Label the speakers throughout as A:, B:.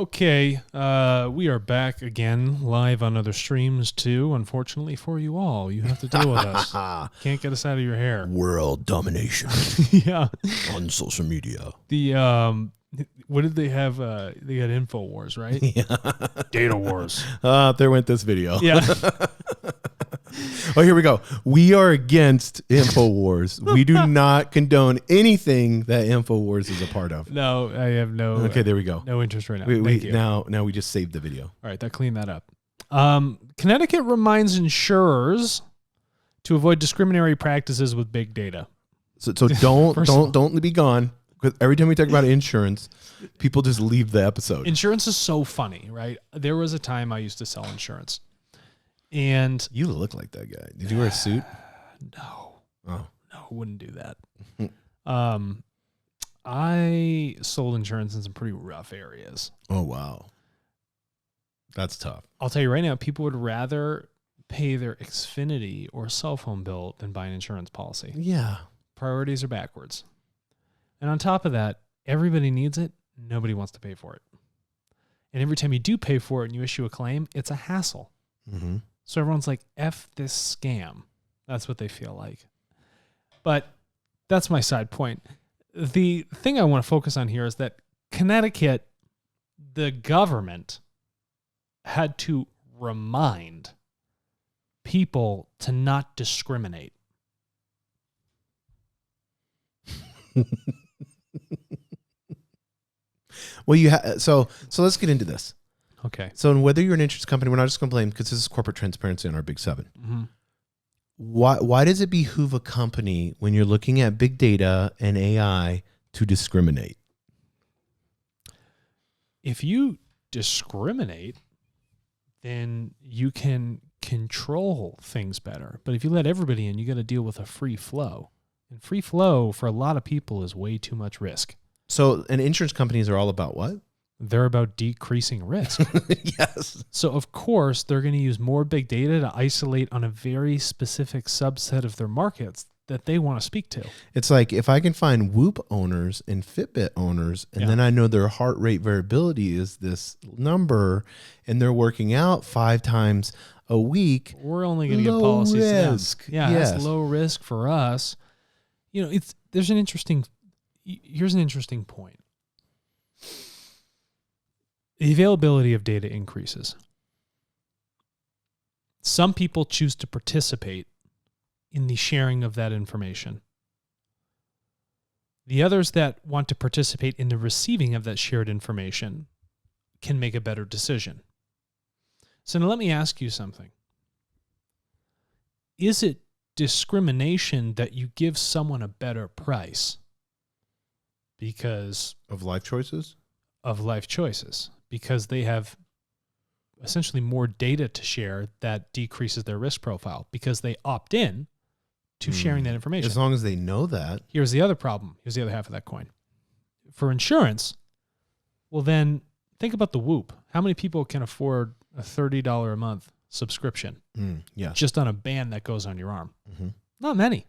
A: Okay, we are back again, live on other streams too. Unfortunately for you all, you have to deal with us. Can't get us out of your hair.
B: World domination.
A: Yeah.
B: On social media.
A: The what did they have? They got InfoWars, right?
B: Yeah.
A: Data Wars.
B: There went this video.
A: Yeah.
B: Oh, here we go. We are against InfoWars. We do not condone anything that InfoWars is a part of.
A: No, I have no.
B: Okay, there we go.
A: No interest right now.
B: Thank you. Now we just saved the video.
A: All right, that cleaned that up. Connecticut reminds insurers to avoid discriminatory practices with big data.
B: So don't be gone. Because every time we talk about insurance, people just leave the episode.
A: Insurance is so funny, right? There was a time I used to sell insurance. And
B: you look like that guy. Did you wear a suit?
A: No.
B: Oh.
A: No, wouldn't do that. I sold insurance in some pretty rough areas.
B: Oh, wow. That's tough.
A: I'll tell you right now, people would rather pay their Xfinity or cell phone bill than buy an insurance policy.
B: Yeah.
A: Priorities are backwards. And on top of that, everybody needs it. Nobody wants to pay for it. And every time you do pay for it and you issue a claim, it's a hassle.
B: Mm-hmm.
A: So everyone's like, F this scam. That's what they feel like. But that's my side point. The thing I want to focus on here is that Connecticut, the government, had to remind people to not discriminate.
B: Well, so let's get into this.
A: Okay.
B: So whether you're an insurance company, we're not just going to blame because this is corporate transparency on our Big Seven.
A: Mm-hmm.
B: Why does it behoove a company when you're looking at big data and AI to discriminate?
A: If you discriminate, then you can control things better. But if you let everybody in, you got to deal with a free flow. And free flow for a lot of people is way too much risk.
B: So, and insurance companies are all about what?
A: They're about decreasing risk.
B: Yes.
A: So, of course, they're going to use more big data to isolate on a very specific subset of their markets that they want to speak to.
B: It's like if I can find Whoop owners and Fitbit owners, and then I know their heart rate variability is this number, and they're working out 5 times a week.
A: We're only going to get policies to them. Yeah,
B: yes.
A: That's low risk for us. You know, here's an interesting point. The availability of data increases. Some people choose to participate in the sharing of that information. The others that want to participate in the receiving of that shared information can make a better decision. So now let me ask you something. Is it discrimination that you give someone a better price because
B: of life choices?
A: Of life choices. Because they have essentially more data to share that decreases their risk profile because they opt in to sharing that information.
B: As long as they know that.
A: Here's the other problem. Here's the other half of that coin. For insurance, well then think about the Whoop. How many people can afford a $30 a month subscription?
B: Yeah.
A: Just on a band that goes on your arm?
B: Mm-hmm.
A: Not many.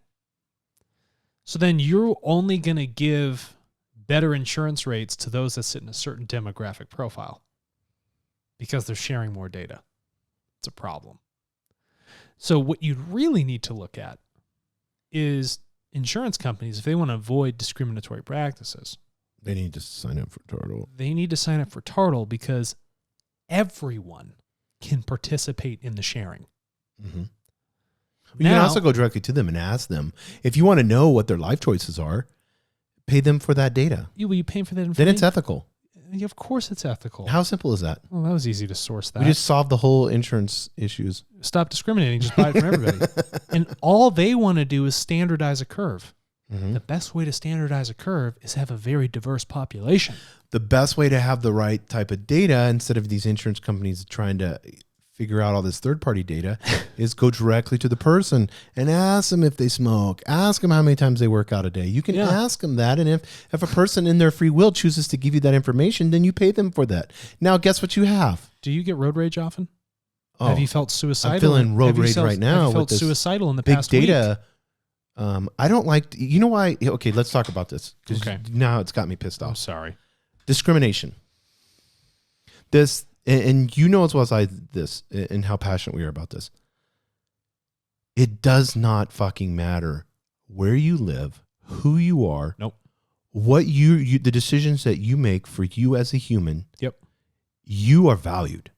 A: So then you're only going to give better insurance rates to those that sit in a certain demographic profile because they're sharing more data. It's a problem. So what you really need to look at is insurance companies, if they want to avoid discriminatory practices,
B: they need to sign up for TARTLE.
A: They need to sign up for TARTLE because everyone can participate in the sharing.
B: Mm-hmm. You can also go directly to them and ask them. If you want to know what their life choices are, pay them for that data.
A: You paying for that information?
B: Then it's ethical.
A: Yeah, of course it's ethical.
B: How simple is that?
A: Well, that was easy to source that.
B: We just solved the whole insurance issues.
A: Stop discriminating. Just buy it from everybody. And all they want to do is standardize a curve. Mm-hmm. The best way to standardize a curve is have a very diverse population.
B: The best way to have the right type of data, instead of these insurance companies trying to figure out all this third-party data, is go directly to the person and ask them if they smoke. Ask them how many times they work out a day. You can ask them that, and if a person in their free will chooses to give you that information, then you pay them for that. Now, guess what you have?
A: Do you get road rage often? Oh, have you felt suicidal?
B: I'm feeling road rage right now.
A: Have you felt suicidal in the past
B: big data week? I don't like, you know why? Okay, let's talk about this.
A: Okay.
B: Now it's got me pissed off.
A: I'm sorry.
B: Discrimination. This, and you know as well as I this, and how passionate we are about this. It does not fucking matter where you live, who you are.
A: Nope.
B: What the decisions that you make for you as a human.
A: Yep.
B: You are valued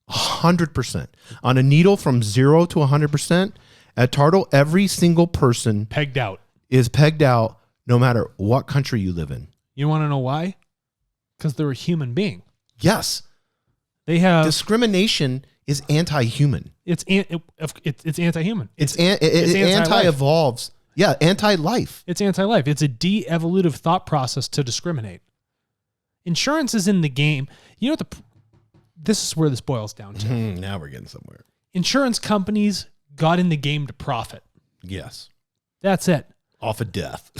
B: 100%. On a needle from 0 to 100%, at TARTLE, every single person
A: Pegged out.
B: is pegged out no matter what country you live in.
A: You want to know why? Because they're a human being.
B: Yes.
A: They have
B: Discrimination is anti-human.
A: it's anti-human.
B: It anti-evolves. Yeah, anti-life.
A: It's anti-life. It's a de-evolutive thought process to discriminate. Insurance is in the game. You know what this is where this boils down to.
B: Now we're getting somewhere.
A: Insurance companies got in the game to profit.
B: Yes.
A: That's it.
B: Off of death.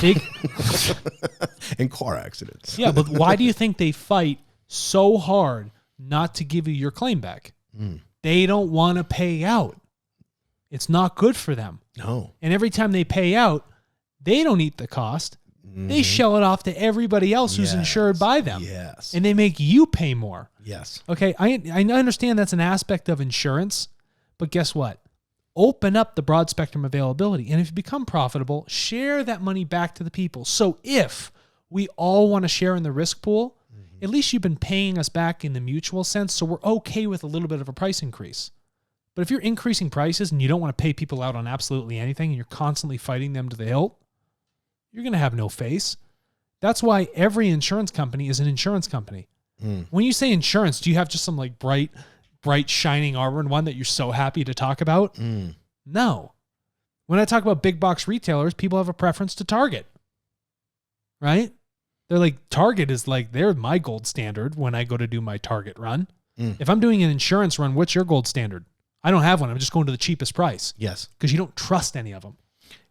B: And car accidents.
A: Yeah, but why do you think they fight so hard not to give you your claim back? They don't want to pay out. It's not good for them.
B: No.
A: And every time they pay out, they don't eat the cost. They shell it off to everybody else who's insured by them.
B: Yes.
A: And they make you pay more.
B: Yes.
A: Okay, I understand that's an aspect of insurance, but guess what? Open up the broad spectrum availability. And if you become profitable, share that money back to the people. So if we all want to share in the risk pool, at least you've been paying us back in the mutual sense, so we're okay with a little bit of a price increase. But if you're increasing prices and you don't want to pay people out on absolutely anything and you're constantly fighting them to the hilt, you're going to have no face. That's why every insurance company is an insurance company. When you say insurance, do you have just some like bright, shining armor one that you're so happy to talk about? No. When I talk about big box retailers, people have a preference to Target, right? They're like, Target is like, they're my gold standard when I go to do my Target run. If I'm doing an insurance run, what's your gold standard? I don't have one. I'm just going to the cheapest price.
B: Yes.
A: Because you don't trust any of them.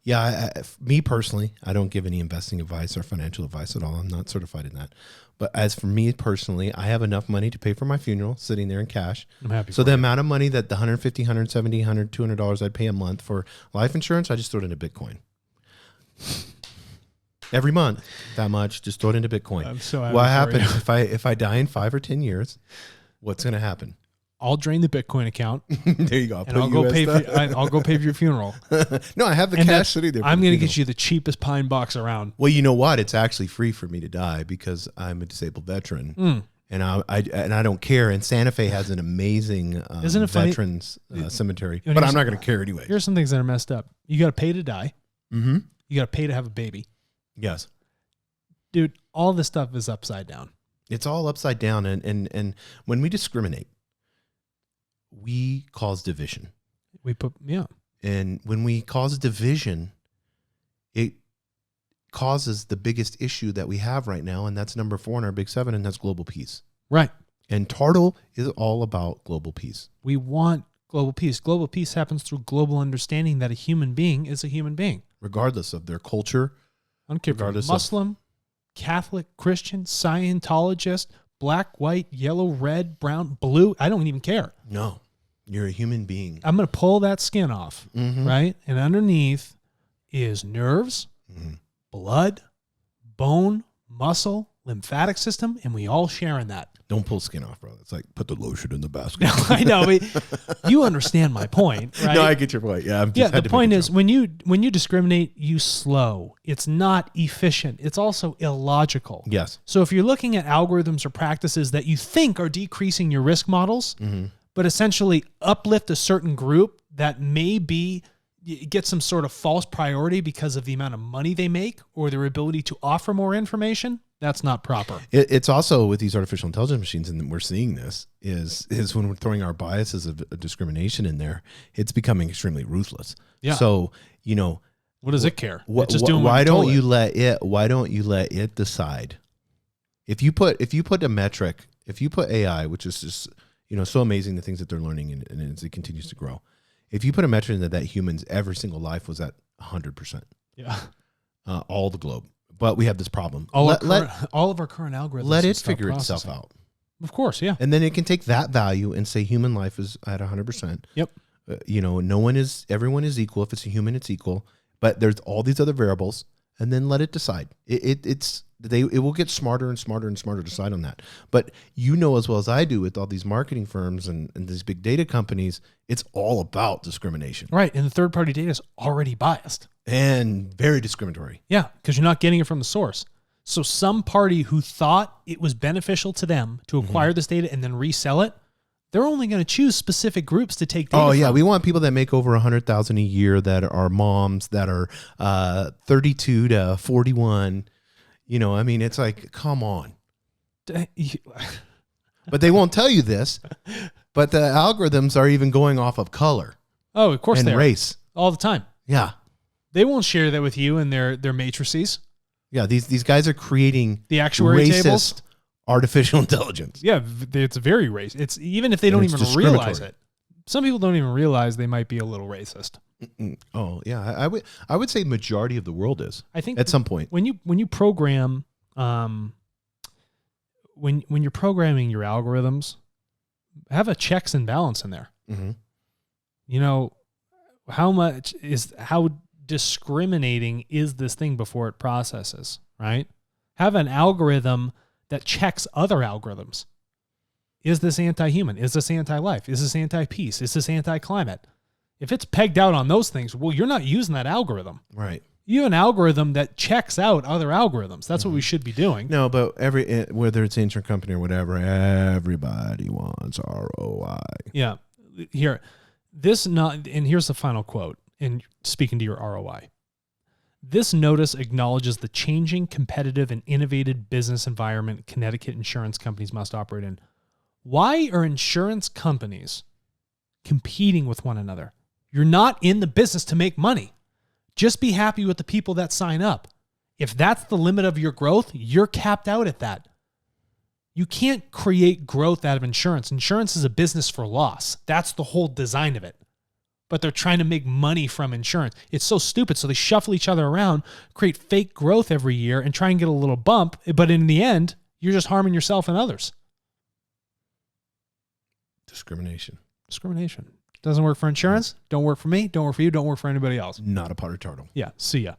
B: Yeah, me personally, I don't give any investing advice or financial advice at all. I'm not certified in that. But as for me personally, I have enough money to pay for my funeral sitting there in cash.
A: I'm happy.
B: So the amount of money that the $150, $170, $100, $200 I'd pay a month for life insurance, I just throw it into Bitcoin. Every month, that much, just throw it into Bitcoin.
A: I'm so happy
B: what
A: for
B: happens
A: you.
B: if I die in 5 or 10 years? What's going to happen?
A: I'll drain the Bitcoin account.
B: There you go.
A: And I'll go pay for your funeral.
B: No, I have the cash sitting there.
A: I'm going to get you the cheapest pine box around.
B: Well, you know what? It's actually free for me to die because I'm a disabled veteran, and I don't care. And Santa Fe has an amazing
A: Isn't it funny?
B: veterans cemetery,
A: You know,
B: but I'm not going to care anyway.
A: Here's some things that are messed up. You got to pay to die.
B: Mm-hmm.
A: You got to pay to have a baby.
B: Yes,
A: Dude, all this stuff is upside down.
B: it's all upside down, and when we discriminate, we cause division.
A: And
B: when we cause division, it causes the biggest issue that we have right now, and that's number 4 in our big 7, and that's global peace.
A: right.
B: And TARTLE is all about global peace.
A: We want global peace. Global peace happens through global understanding that a human being is a human being.
B: Regardless of their culture.
A: I don't care if you're Muslim, Catholic, Christian, Scientologist, black, white, yellow, red, brown, blue. I don't even care.
B: No, you're a human being.
A: I'm going to pull that skin off,
B: Mm-hmm.
A: right? And underneath is nerves, blood, bone, muscle, lymphatic system, and we all share in that.
B: Don't pull skin off, bro. It's like put the lotion in the basket.
A: I know. But you understand my point, right?
B: No, I get your point. Yeah,
A: The point is when you discriminate, you slow. It's not efficient. It's also illogical.
B: Yes.
A: So if you're looking at algorithms or practices that you think are decreasing your risk models, but essentially uplift a certain group that maybe get some sort of false priority because of the amount of money they make or their ability to offer more information, that's not proper.
B: It's also with these artificial intelligence machines, and we're seeing this, is when we're throwing our biases of discrimination in there, it's becoming extremely ruthless.
A: Yeah.
B: So,
A: What does it care?
B: Why don't you let it decide? If you put a metric, if you put AI, which is just so amazing, the things that they're learning and as it continues to grow, if you put a metric in that humans every single life was at 100%, all the globe, but we have this problem.
A: All of our current algorithms.
B: Let it figure itself out.
A: Of course, yeah.
B: And then it can take that value and say human life is at 100%.
A: Yep.
B: Everyone is equal. If it's a human, it's equal. But there's all these other variables. and then let it decide. It will get smarter and smarter and smarter to decide on that. But you know as well as I do with all these marketing firms and these big data companies, it's all about discrimination.
A: Right. And the third-party data is already biased.
B: And very discriminatory.
A: Yeah, because you're not getting it from the source. So some party who thought it was beneficial to them to acquire this data and then resell it, they're only going to choose specific groups to take data from.
B: We want people that make over $100,000 a year, that are moms, that are 32 to 41. It's like, come on. But they won't tell you this. But the algorithms are even going off of color.
A: Oh, of course
B: and
A: they are.
B: Race
A: All the time.
B: Yeah.
A: They won't share that with you in their matrices.
B: Yeah, these guys are creating
A: the actuary
B: racist
A: tables.
B: Artificial intelligence.
A: Yeah, it's very racist. It's even if they don't even realize it. Some people don't even realize they might be a little racist.
B: Oh yeah, I would say majority of the world is.
A: I think
B: at some point
A: when you program, when you're programming your algorithms, have a checks and balance in there. How discriminating is this thing before it processes, right? Have an algorithm that checks other algorithms. Is this anti-human? Is this anti-life? Is this anti-peace? Is this anti-climate? If it's pegged out on those things, well, you're not using that algorithm.
B: Right.
A: You have an algorithm that checks out other algorithms. That's what we should be doing.
B: No, but whether it's an insurance company or whatever, everybody wants ROI.
A: Yeah. Here's the final quote, and speaking to your ROI. This notice acknowledges the changing, competitive, and innovative business environment Connecticut insurance companies must operate in. Why are insurance companies competing with one another? You're not in the business to make money. Just be happy with the people that sign up. If that's the limit of your growth, you're capped out at that. You can't create growth out of insurance. Insurance is a business for loss. That's the whole design of it. But they're trying to make money from insurance. It's so stupid. So they shuffle each other around, create fake growth every year, and try and get a little bump. But in the end, you're just harming yourself and others.
B: Discrimination.
A: Doesn't work for insurance. Don't work for me. Don't work for you. Don't work for anybody else.
B: Not a part of TARTLE.
A: Yeah. See ya.